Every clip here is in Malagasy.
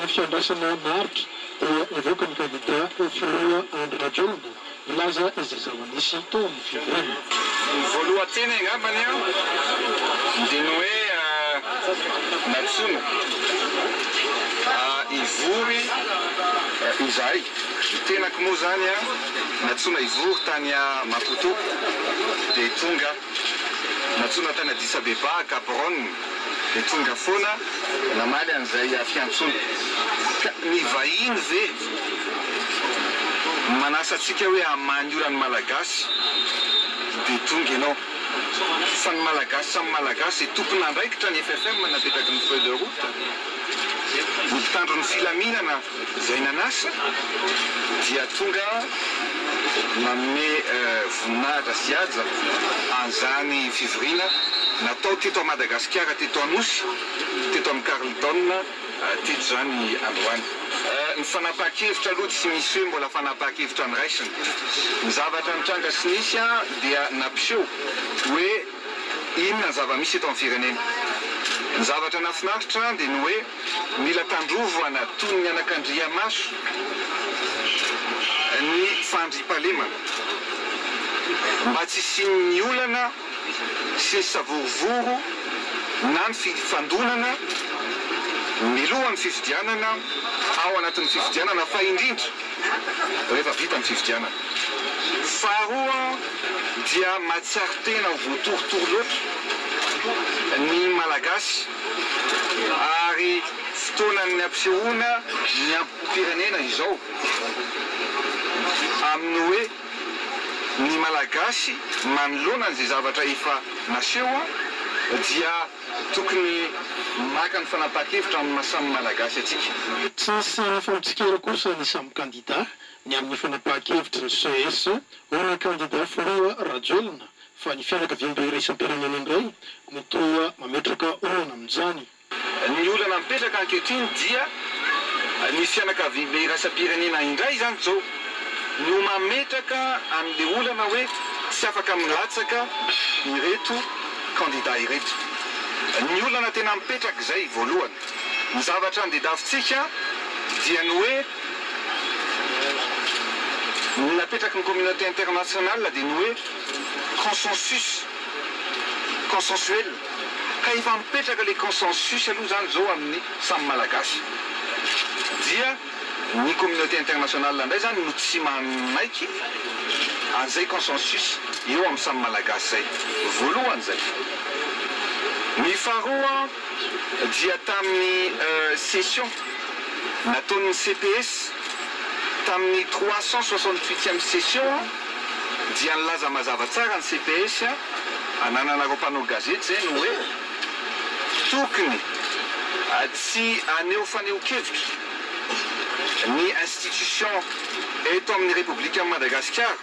fiandrasana maritra dia nivoaka ny candidat filoha Andry Rajoelina ilaza izay zava-nisy tao amin'ny fiaviana. Voalohantena angambany dia ny hoe Natsono ivory izahay tenako moa zany Natsono ivory tany Maputo dia tonga Natsono tany Addis Abeba Gaborone dia tonga foana namaly an'izay fiantsoana ny vahiny ve manasa antsika hoe hamany olany malagasy dia tonga ianao fa ny malagasy samy malagasy tompony andraikitra ny FFM napetraky ny feuille de route ny mpitandro ny filaminana izay nanasa dia tonga manome voninahitra sy aja an'izany fivoriana natao teto a Madagasikara, teto Anosy, teto amin'ny Carleton, teto zany androany. Ny fanapahan-kevitra aloha tsy misy hoe mbola fanapahan-kevitra ny raisiny. Ny zavatra mitranga sy nisy dia nampiseho hoe inona ny zava-misy eto amin'ny firenena. Ny zavatra nafinaritra dia ny hoe mila tandrovana toy ny anakandriamaso ny fandriampahalemana mba tsy isian'ny olana sy savorovoro na ny fifandonana milohan'ny fifidianana ao anatin'ny fifidianana fa indrindra rehefa vita ny fifidianana. Faharoa dia matsiaro tena voatorotoro loatra ny malagasy ary fotoanan'ny ampisehoana ny ampim-pirenena izao amin'ny hoe ny malagasy manoloana n'izay zavatra efa naseho dia tokony maka ny fanapahan-kevitra amin'ny samy malagasy atsika. Tsy nisy famotsikera kosa ny samy candidat ny amin'ny fanapahan-kevitra ny CS ho ny candidat filoha Rajoelina fa ny fianakaviana iraisam-pirenena indray no toa mametraka olana amin'izany. Ny olana mipetraka ankehitriny dia ny fianakaviana iraisam-pirenena indray zany zao no mametraka amin'ilay olana hoe tsy afaka milatsaka ireto candidat ireto. Ny olana tena mipetraka izay voalohany. Ny zavatra andedavintsika dia ny hoe napetraky ny communauté internationale dia ny hoe consensuel. Ka efa mipetraka le consensus aloha zany zao amin'ny samy malagasy dia ny communauté internationale indray zany no tsy manaiky an'izay consensus eo amin'ny samy malagasy zay voalohany zay. Ny faharoa dia tamin'ny session nataon'ny CPS tamin'ny 368e session dia nilaza mazava tsara ny CPS anananareo mpanao gazety zay no hoe tokony tsy aneo faneho-kevitra ny institution eto amin'ny République Madagasikara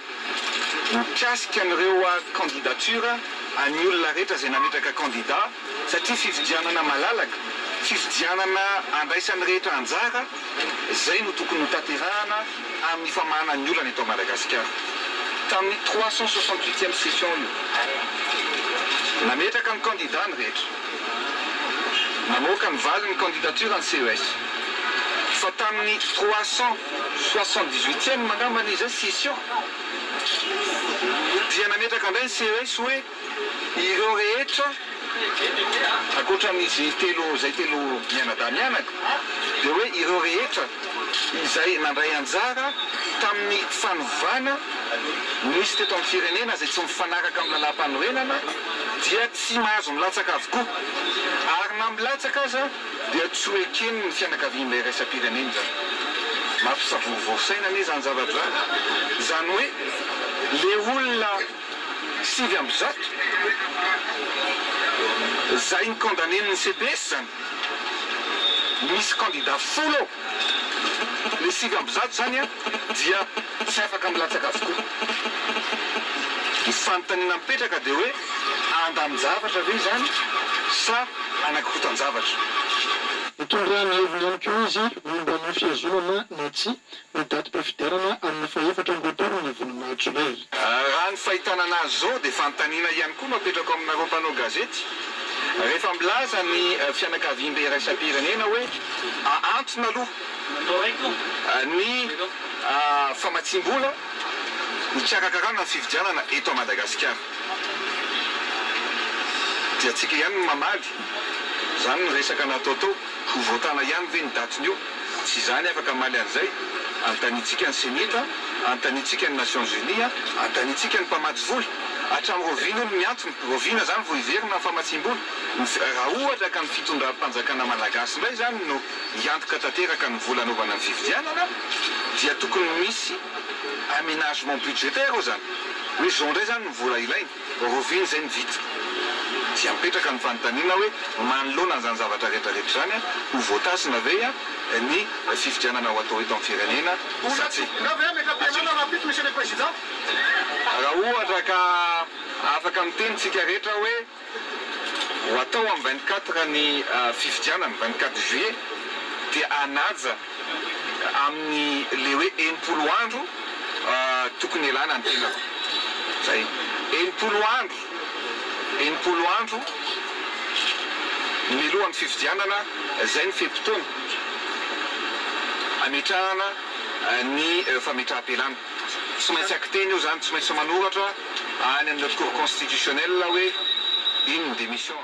mikasika an'ireo candidature any olona rehetra izay nametraka candidat satria fifidianana malalaka, fifidianana andraisan'ny rehetra anjara izay no tokony ho tanterahana amin'ny famahana ny olana eto a Madagasikara. Tamin'ny 368e session io nametraka ny candidat ny rehetra, namoaka ny valy ny candidature ny CES. Fa tamin'ny 378e mangambany izay session dia nametraka indray ny CES hoe ireo rehetra akoatran'izy zay telo mianadamianaka dia hoe ireo rehetra izay nandray anjara tamin'ny fanovana misy teto amin'ny firenena izay tsy mifanaraka amin'ny lalam-panorenana dia tsy mahazo milatsaka avokoa ary na milatsaka aza dia tsy ho ekeny ny fianakaviana iraisam-pirenena zany. Mampisavorovorosaina anie zany zavatra zany hoe le olona 5% zay ny condamnen'ny CPS zany misy candidat folo le 5% zany dia tsy afaka milatsaka avokoa. Ny fanontaniana mipetraka dia hoe andamin-javatra ve zany sa anakotan-javatra. Nitondrany heviny ihany koa izy momba ny fiazonana na tsy ny datim-pafidianana amin'ny faefatra amby-roapolo ny volana Jolay. Raha ny fahitana anazy zao dia fanontaniana ihany koa mapetraka aminareo mpanao gazety rehefa milaza ny fianakaviam-be iraisam-pirenena hoe antony aloha ny famatsim-bola mitsarakarana ny fividianana eto a Madagasikara. Dia tsika ihany no mamaly zany ny resaka natao tao ho voatana ihany ve ny datiny io, tsy zany afaka maly an'izay. Antanitsika ny senita, antanitsika ny Nations Unies, antanitsika ny mpamatsy vola hatramin'ny roviana no miantona. Roviana zany vao iverina ny famatsim-bola. Raha ohatra ka ny fitondram-panjakana malagasy indray zany no hiantoka tanteraka ny vola anaovana ny fividianana, dia tokony misy aménagement budgétaire ao zany. Hoe zao indray zany ny vola ilainy, roviana zay ny vita. Dia mipetraka ny fanontaniana hoe manoloana an'izany zavatra rehetrarehetra zany ho voatasina ve ny fividianana ho atao eto amin'ny firenena sa tsy. Raha ohatra ka afaka miteny tsika rehetra hoe ho atao amin'ny 24 ny fividianana 24 juillet dia anaja amin'ny le hoe 90 andro tokony elana ny tenako. Zay 90 andro milohan'ny fividianana, zay ny fe-potoana ametrahana ny fametraha-pelana. Tsy maintsy akiteny io zany, tsy maintsy manoratra any amin'ny cour constitutionnelle hoe ino ny démission.